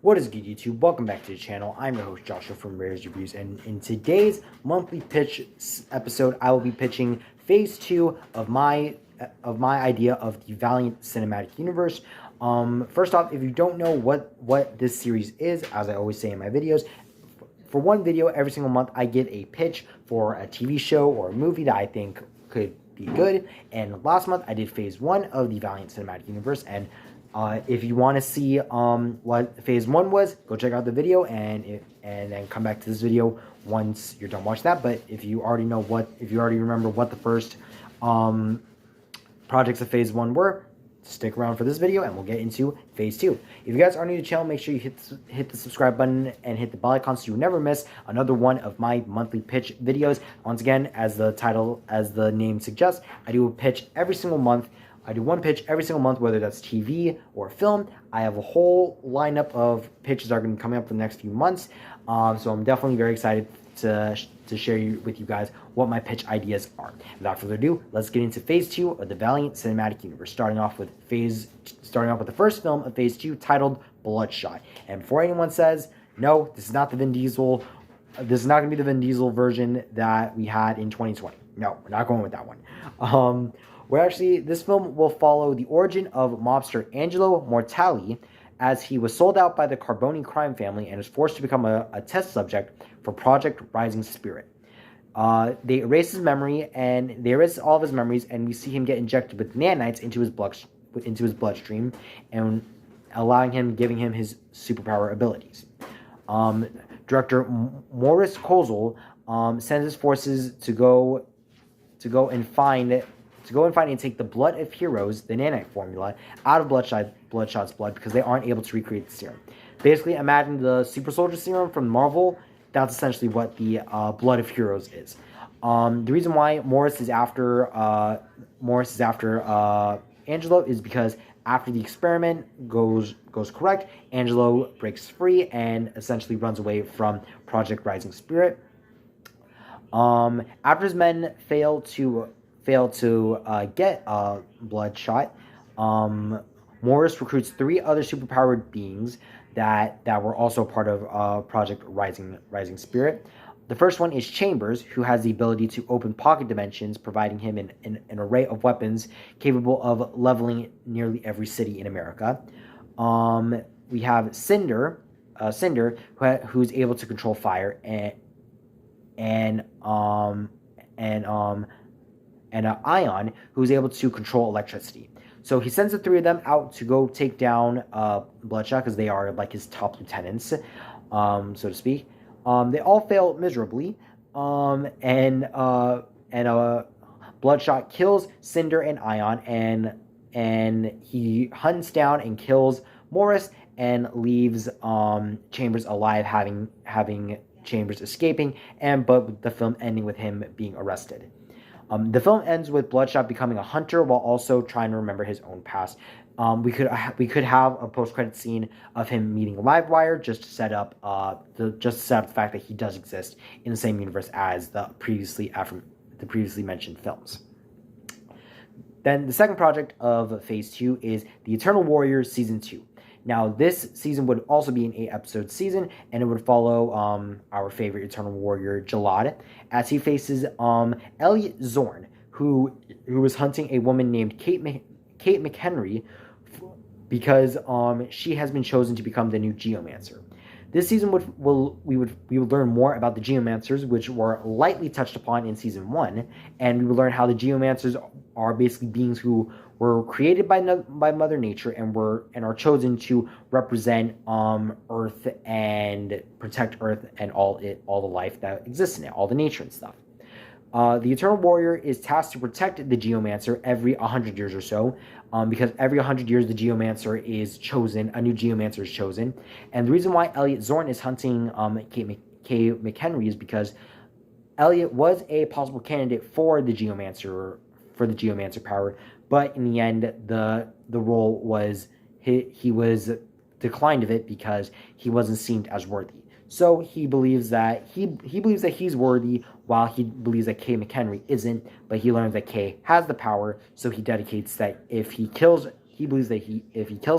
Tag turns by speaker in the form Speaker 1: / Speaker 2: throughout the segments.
Speaker 1: What is good, YouTube? Welcome back to the channel. I'm your host Joshua from Rare's Reviews, and in today's monthly pitch episode, I will be pitching Phase 2 of my idea of the Valiant cinematic universe. First off, if you don't know what this series is, as I always say in my videos, for one video every single month, I give a pitch for a TV show or a movie that I think could be good. And last month, I did Phase 1 of the Valiant cinematic universe, and if you want to see what Phase 1 was, go check out the video and then come back to this video once you're done watching that. But if you already remember what the first projects of Phase 1 were, stick around for this video and we'll get into Phase 2. If you guys are new to the channel, make sure you hit the subscribe button and hit the bell icon so you never miss another one of my monthly pitch videos. Once again, as the name suggests, I do a pitch every single month. I do one pitch every single month, whether that's TV or film. I have a whole lineup of pitches that are going to be coming up for the next few months. So I'm definitely very excited to share with you guys what my pitch ideas are. Without further ado, let's get into Phase 2 of the Valiant cinematic universe, starting off with the first film of Phase 2, titled Bloodshot. And before anyone says, no, this is not the Vin Diesel, this is not going to be the Vin Diesel version that we had in 2020. No, we're not going with that one. This film will follow the origin of mobster Angelo Mortali, as he was sold out by the Carboni crime family and is forced to become a test subject for Project Rising Spirit. They erase his memory, and they erase all of his memories, and we see him get injected with nanites into his bloodstream, and giving him his superpower abilities. Director Maurice Kozel sends his forces to go and find and take the blood of heroes, the nanite formula, out of Bloodshot's blood, because they aren't able to recreate the serum. Basically, imagine the super soldier serum from Marvel. That's essentially what the blood of heroes is. The reason why Morris is after Angelo is because after the experiment goes correct, Angelo breaks free and essentially runs away from Project Rising Spirit. After his men fail to get Bloodshot, Morris recruits 3 other superpowered beings that were also part of Project Rising Spirit. The first one is Chambers, who has the ability to open pocket dimensions, providing him an array of weapons capable of leveling nearly every city in America. We have Cinder, who's able to control fire, and Ion, who's able to control electricity. So he sends the 3 of them out to go take down Bloodshot, because they are like his top lieutenants, so to speak. They all fail miserably, and Bloodshot kills Cinder and Ion, and he hunts down and kills Morris and leaves Chambers alive, having Chambers escaping, but the film ending with him being arrested. The film ends with Bloodshot becoming a hunter while also trying to remember his own past. We could have a post-credit scene of him meeting Livewire, just to set up the fact that he does exist in the same universe as the previously mentioned films. Then the second project of Phase 2 is The Eternal Warrior Season 2. Now, this season would also be an 8-episode season, and it would follow our favorite Eternal Warrior, Jalad, as he faces Elliot Zorn, who is hunting a woman named Kate McHenry, because she has been chosen to become the new Geomancer. This season we would learn more about the Geomancers, which were lightly touched upon in Season 1, and we would learn how the Geomancers are basically beings who were created by Mother Nature and are chosen to represent Earth and protect Earth and all the life that exists in it, all the nature and stuff. The Eternal Warrior is tasked to protect the Geomancer every 100 years or so, because every 100 years the Geomancer is chosen, a new Geomancer is chosen. And the reason why Elliot Zorn is hunting Kate McHenry is because Elliot was a possible candidate for the Geomancer power, but in the end the role was he was declined of it because he wasn't seen as worthy. So he believes that he's worthy, while he believes that Kay McHenry isn't. But he learns that Kay has the power, so he dedicates that if he kills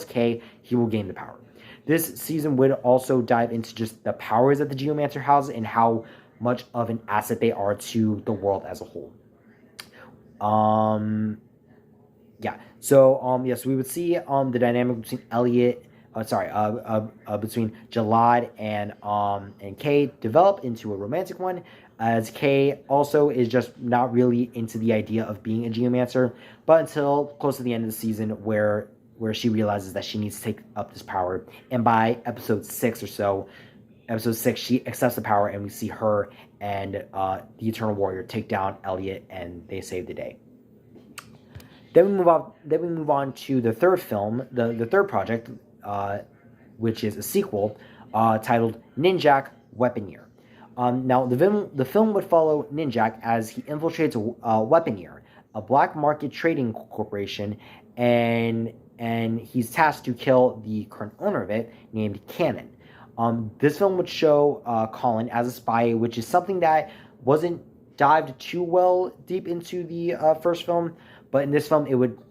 Speaker 1: Kay, he will gain the power. This season would also dive into just the powers that the Geomancer has and how much of an asset they are to the world as a whole. Yeah. So yes, we would see the dynamic between between Jalad and Kay develop into a romantic one, as Kay also is just not really into the idea of being a geomancer, but until close to the end of the season where she realizes that she needs to take up this power, and by episode 6 or so, episode 6, she accepts the power, and we see her and the Eternal Warrior take down Elliot, and they save the day. Then we move on to the third film, the third project, which is a sequel titled Ninjak Weaponeer. Now, the film would follow Ninjak as he infiltrates Weaponeer, a black market trading corporation, and he's tasked to kill the current owner of it, named Cannon. This film would show Colin as a spy, which is something that wasn't dived too well deep into the first film. But in this film,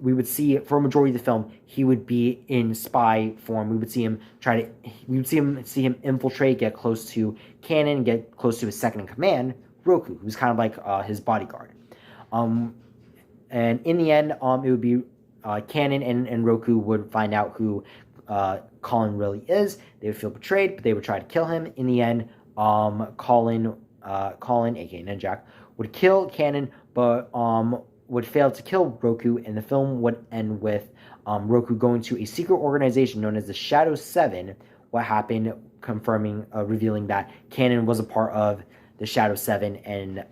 Speaker 1: we would see, for a majority of the film, he would be in spy form. We would see him see him infiltrate, get close to Cannon, get close to his second in command, Roku, who's kind of like his bodyguard. And in the end, it would be Cannon and Roku would find out who Colin really is. They would feel betrayed, but they would try to kill him. In the end, Colin, aka Ninjak, would kill Cannon, but would fail to kill Roku, and the film would end with Roku going to a secret organization known as the Shadow 7. What happened, revealing that Cannon was a part of the Shadow 7 and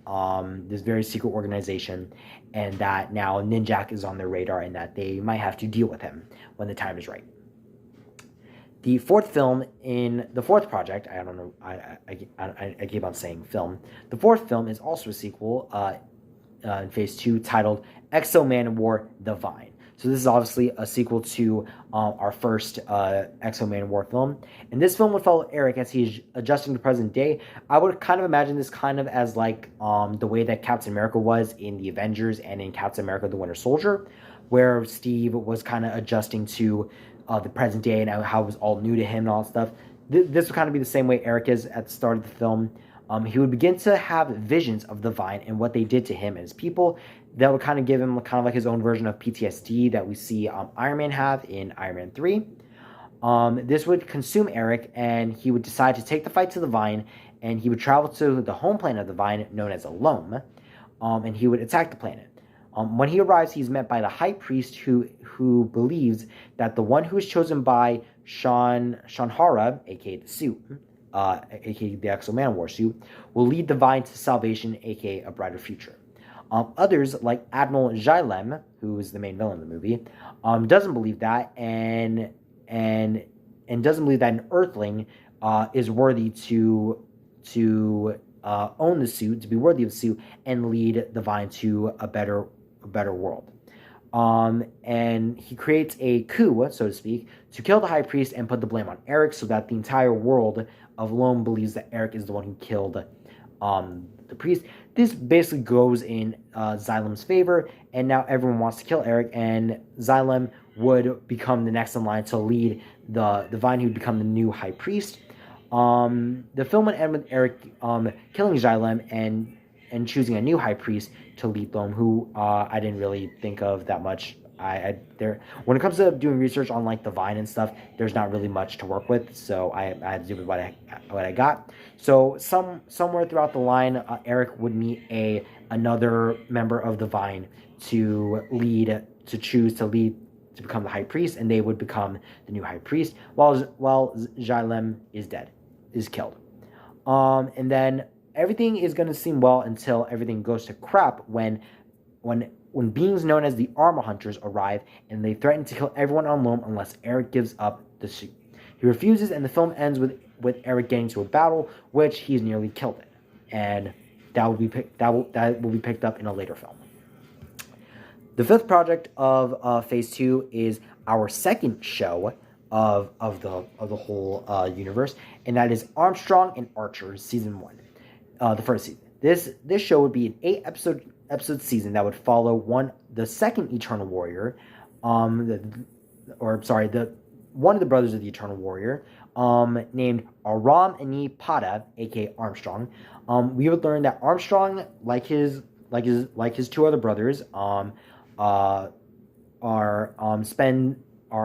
Speaker 1: this very secret organization, and that now Ninjak is on their radar and that they might have to deal with him when the time is right. The fourth film in the fourth project, I don't know, I keep on saying film. The fourth film is also a sequel in Phase 2 titled Exo Man-of-War: The Vine. So this is obviously a sequel to our first Exo Man-of-War film. And this film would follow Eric as he's adjusting to present day. I would kind of imagine this kind of as like the way that Captain America was in the Avengers and in Captain America: The Winter Soldier, where Steve was kind of adjusting to the present day and how it was all new to him and all that stuff. This would kind of be the same way Eric is at the start of the film. He would begin to have visions of the Vine and what they did to him and his people. That would kind of give him kind of like his own version of PTSD that we see Iron Man have in Iron Man 3. This would consume Eric, and he would decide to take the fight to the Vine, and he would travel to the home planet of the Vine, known as Alome, and he would attack the planet. When he arrives, he's met by the High Priest, who believes that the one who is chosen by Shanhara, aka the suit, aka the Exo Man-of-War suit, will lead the Vine to salvation, aka a brighter future. Others, like Admiral Xylem, who is the main villain of the movie, doesn't believe that, and doesn't believe that an Earthling is worthy to own the suit, to be worthy of the suit, and lead the Vine to a better world. And he creates a coup, so to speak, to kill the High Priest and put the blame on Eric, so that the entire world of Loam believes that Eric is the one who killed the priest. This basically goes in Xylem's favor, and now everyone wants to kill Eric, and Xylem would become the next in line to lead the Vine, who would become the new High Priest. The film would end with Eric killing Xylem and choosing a new High Priest to lead Loam, who I didn't really think of that much. When it comes to doing research on like the Vine and stuff, there's not really much to work with, so I had to do with what I got. So somewhere throughout the line, Eric would meet another member of the Vine to become the High Priest, and they would become the new High Priest, while Xylem is killed. And then everything is going to seem well until everything goes to crap when beings known as the Armor Hunters arrive, and they threaten to kill everyone on Loam unless Eric gives up the suit. He refuses, and the film ends with Eric getting to a battle, which he's nearly killed in, and that will be picked up in a later film. The fifth project of Phase 2 is our second show of the whole universe, and that is Armstrong and Archer Season 1, the first season. This show would be an 8-episode season that would follow the second Eternal Warrior, one one of the brothers of the Eternal Warrior, named Aram Ani Pada, aka Armstrong. We would learn that Armstrong, like his two other brothers, are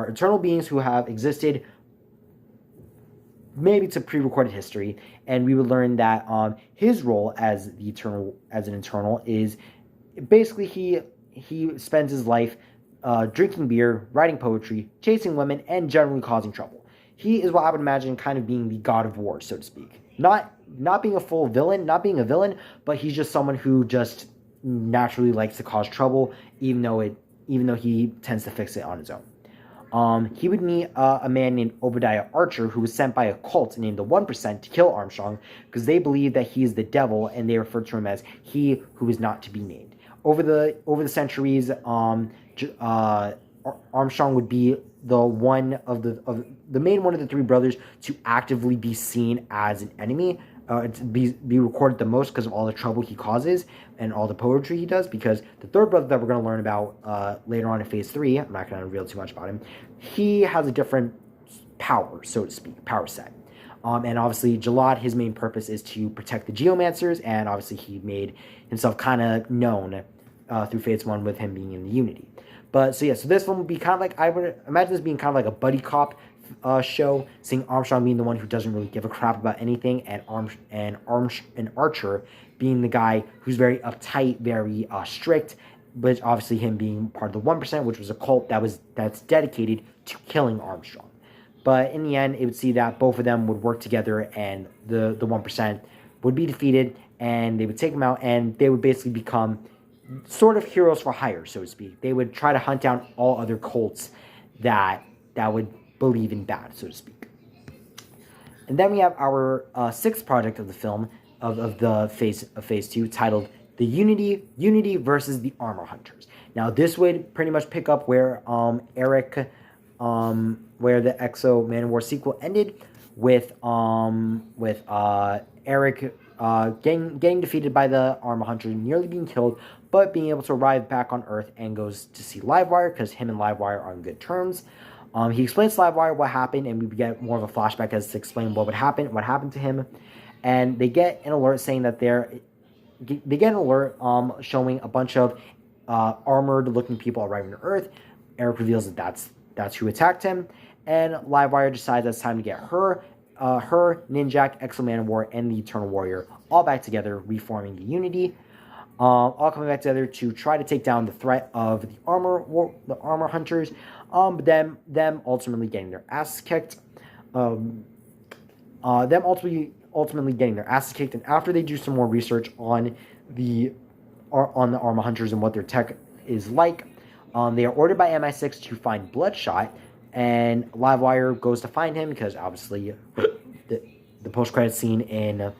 Speaker 1: eternal beings who have existed maybe to pre-recorded history, and we would learn that his role as an eternal is basically he spends his life drinking beer, writing poetry, chasing women, and generally causing trouble. He is what I would imagine kind of being the god of war, so to speak. Not being a full villain, not being a villain, but he's just someone who just naturally likes to cause trouble, even though he tends to fix it on his own. He would meet a man named Obadiah Archer, who was sent by a cult named the 1% to kill Armstrong because they believe that he is the devil, and they refer to him as he who is not to be named. Over the centuries, Armstrong would be the main one of the three brothers to actively be seen as an enemy. To be recorded the most because of all the trouble he causes and all the poetry he does, because the third brother that we're going to learn about later on in phase 3, I'm not going to reveal too much about him, he has a different power, so to speak, power set. And obviously Jalad, his main purpose is to protect the Geomancers, and obviously he made himself kind of known through phase 1 with him being in the Unity. But so this one would be kind of like, I would imagine this being kind of like a buddy cop show, seeing Armstrong being the one who doesn't really give a crap about anything, and Archer being the guy who's very uptight, very strict, but obviously him being part of the 1%, which was a cult that's dedicated to killing Armstrong. But in the end, it would see that both of them would work together, and the 1% would be defeated, and they would take them out, and they would basically become sort of heroes for hire, so to speak. They would try to hunt down all other cults that would believe in bad, so to speak. And then we have our sixth project of the film, of the phase 2, titled The Unity versus the Armor Hunters. Now this would pretty much pick up where Eric, where the Exo Man of War sequel ended, with Eric getting defeated by the Armor Hunter, nearly being killed, but being able to arrive back on Earth, and goes to see Livewire because him and Livewire are on good terms. He explains to Livewire what happened, and we get more of a flashback as to explain what happened to him. And they get an alert saying that showing a bunch of armored-looking people arriving to Earth. Eric reveals that that's who attacked him, and Livewire decides that it's time to get her, Ninjak, Exo Man of War, and the Eternal Warrior all back together, reforming the Unity. All coming back together to try to take down the threat of the armor hunters, but them ultimately getting their asses kicked. Ultimately getting their asses kicked, and after they do some more research on the armor hunters and what their tech is like, they are ordered by MI6 to find Bloodshot, and Livewire goes to find him because obviously the post-credit scene in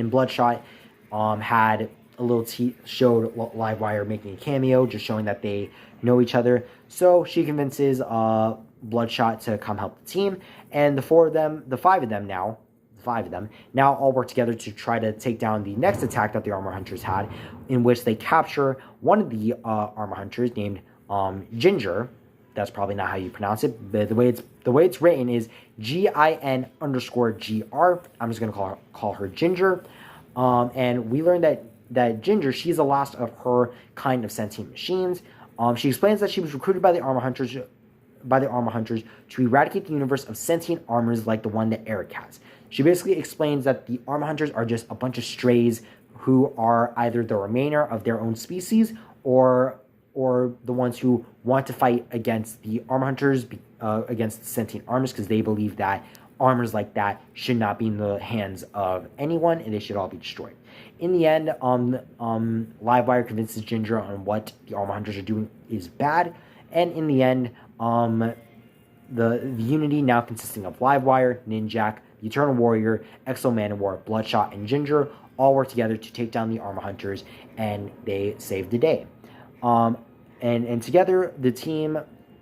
Speaker 1: Bloodshot had a little showed Livewire making a cameo, just showing that they know each other. So she convinces Bloodshot to come help the team, and the five of them now all work together to try to take down the next attack that the Armor Hunters had, in which they capture one of the Armor Hunters named Ginger. That's probably not how you pronounce it, but the way it's written is GIN_GR. I'm just gonna call her Ginger. And we learned that Ginger, she's the last of her kind of sentient machines. She explains that she was recruited by the Armor Hunters to eradicate the universe of sentient armors like the one that Eric has. She basically explains that the Armor Hunters are just a bunch of strays who are either the remainder of their own species, or the ones who want to fight against the Armor Hunters, against the sentient armors, because they believe that armors like that should not be in the hands of anyone, and they should all be destroyed. In the end, Livewire convinces Ginger on what the Armor Hunters are doing is bad, and in the end, the Unity, now consisting of Livewire, Ninjak, the Eternal Warrior, Exo Man of War, Bloodshot, and Ginger, all work together to take down the Armor Hunters, and they save the day. And together, the team,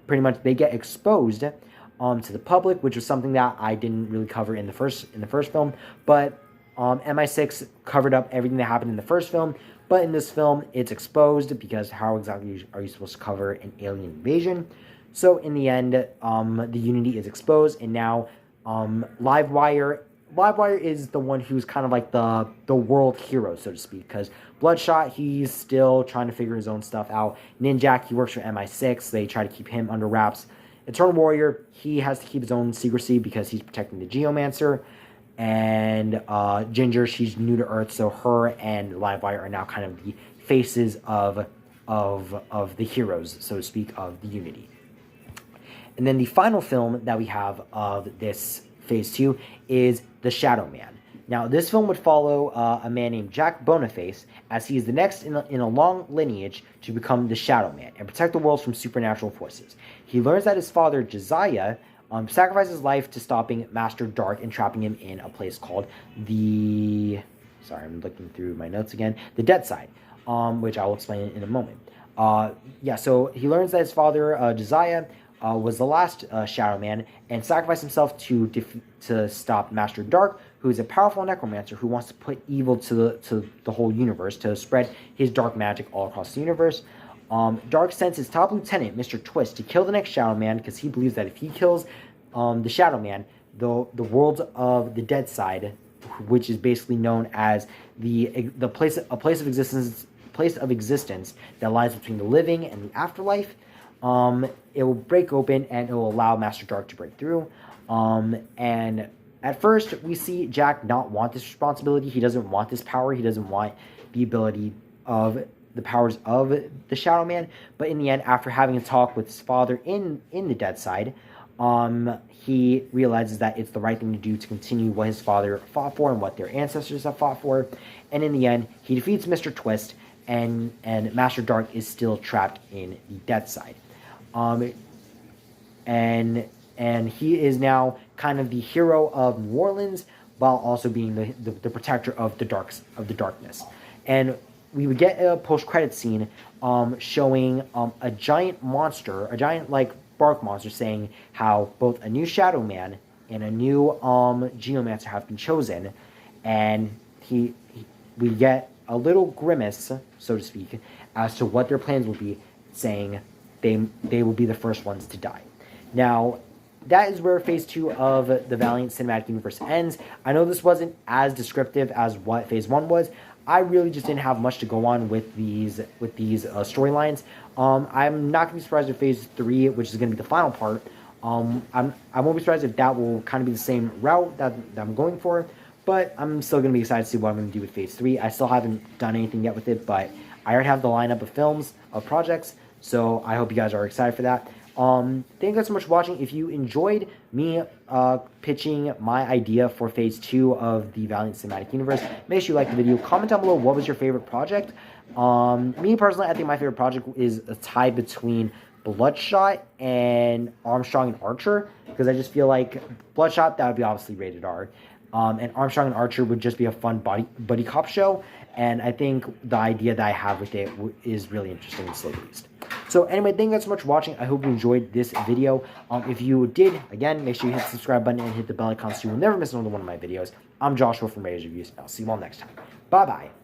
Speaker 1: pretty much, they get exposed to the public, which was something that I didn't really cover in the first film. But MI6 covered up everything that happened in the first film, but in this film, it's exposed because how exactly are you supposed to cover an alien invasion? So in the end, the Unity is exposed, and now Livewire is the one who's kind of like the world hero, so to speak, because Bloodshot, he's still trying to figure his own stuff out. Ninjak, he works for MI6. They try to keep him under wraps. Eternal Warrior, he has to keep his own secrecy because he's protecting the Geomancer. And Ginger, she's new to Earth, so her and Livewire are now kind of the faces of the heroes, so to speak, of the Unity. And then the final film that we have of this Phase 2 is The Shadow Man. Now, this film would follow a man named Jack Boniface, as he is the next in a long lineage to become the Shadow Man and protect the world from supernatural forces. He learns that his father, Josiah, sacrificed his life to stopping Master Dark and trapping him in a place called the... Sorry, I'm looking through my notes again. The Dead Side, which I will explain in a moment. So he learns that his father, Josiah, was the last Shadow Man and sacrificed himself to stop Master Dark, who is a powerful necromancer who wants to put evil to the whole universe, to spread his dark magic all across the universe. Dark sends his top lieutenant, Mr. Twist, to kill the next Shadow Man because he believes that if he kills the Shadow Man, the world of the Dead Side, which is basically known as a place of existence that lies between the living and the afterlife, it will break open and it will allow Master Dark to break through. And at first, we see Jack not want this responsibility. He doesn't want this power. He doesn't want the ability of the powers of the Shadow Man. But in the end, after having a talk with his father in the Dead Side, he realizes that it's the right thing to do to continue what his father fought for and what their ancestors have fought for. And in the end, he defeats Mr. Twist, and Master Dark is still trapped in the Dead Side. And he is now kind of the hero of New Orleans, while also being the protector of the darkness. And we would get a post-credit scene showing a giant monster, a giant like bark monster, saying how both a new Shadow Man and a new Geomancer have been chosen, and we get a little grimace, so to speak, as to what their plans will be, saying they will be the first ones to die. Now, that is where Phase 2 of the Valiant Cinematic Universe ends. I know this wasn't as descriptive as what Phase 1 was. I really just didn't have much to go on with these storylines. I'm not going to be surprised if Phase 3, which is going to be the final part, I won't be surprised if that will kind of be the same route that I'm going for, but I'm still going to be excited to see what I'm going to do with Phase 3. I still haven't done anything yet with it, but I already have the lineup of films, of projects, so I hope you guys are excited for that. Thank you guys so much for watching. If you enjoyed me pitching my idea for Phase 2 of the Valiant Cinematic Universe, make sure you like the video. Comment down below what was your favorite project. Me personally, I think my favorite project is a tie between Bloodshot and Armstrong and Archer, because I just feel like Bloodshot, that would be obviously rated R. And Armstrong and Archer would just be a fun buddy cop show, and I think the idea that I have with it is really interesting, to say the least. So anyway, thank you guys so much for watching. I hope you enjoyed this video. If you did, again, make sure you hit the subscribe button and hit the bell icon so you will never miss another one of my videos. I'm Joshua from Ray's Reviews, and I'll see you all next time. Bye-bye.